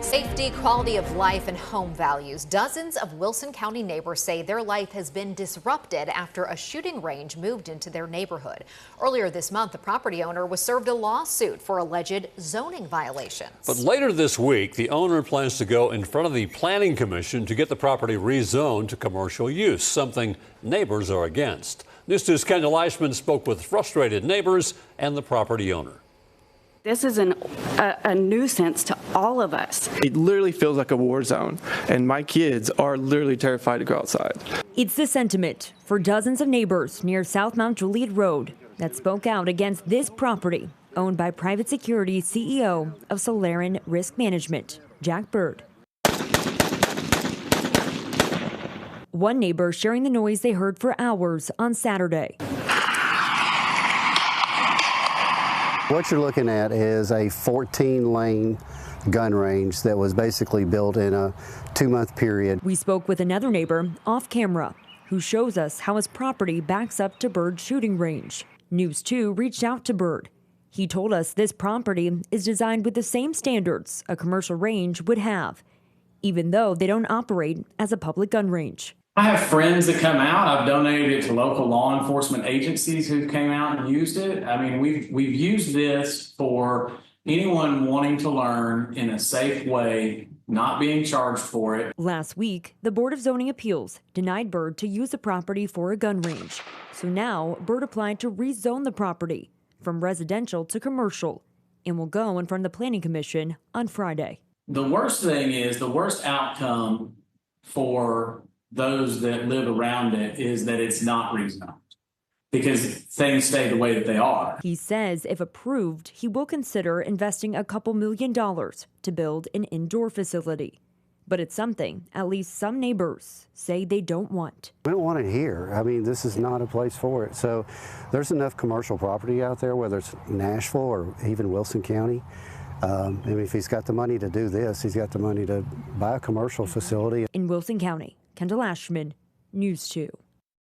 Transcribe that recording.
Safety, quality of life, and home values. Dozens of Wilson County neighbors say their life has been disrupted after a shooting range moved into their neighborhood. Earlier this month, the property owner was served a lawsuit for alleged zoning violations. But later this week, the owner plans to go in front of the Planning Commission to get the property rezoned to commercial use, something neighbors are against. News 2's Kendall Eichman spoke with frustrated neighbors and the property owner. This is a nuisance to all of us. It literally feels like a war zone, and my kids are literally terrified to go outside. It's the sentiment for dozens of neighbors near South Mount Juliet Road that spoke out against this property owned by private security CEO of Solarian Risk Management, Jack Bird. One neighbor sharing the noise they heard for hours on Saturday. What you're looking at is a 14-lane gun range that was basically built in a 2-month period. We spoke with another neighbor off camera who shows us how his property backs up to Bird's shooting range. News 2 reached out to Bird. He told us this property is designed with the same standards a commercial range would have, even though they don't operate as a public gun range. I have friends that come out. I've donated it to local law enforcement agencies who came out and used it. I mean, we've used this for anyone wanting to learn in a safe way, not being charged for it. Last week, the Board of Zoning Appeals denied Bird to use the property for a gun range. So now Bird applied to rezone the property from residential to commercial and will go in front of the Planning Commission on Friday. The worst thing is, the worst outcome for those that live around it is that it's not rezoned because things stay the way that they are. He says if approved, he will consider investing a couple $1 million to build an indoor facility. But it's something at least some neighbors say they don't want. We don't want it here. I mean, this is not a place for it. So there's enough commercial property out there, whether it's Nashville or even Wilson County. I mean, if he's got the money to do this, he's got the money to buy a commercial facility. In Wilson County, Kendall Ashman, News 2.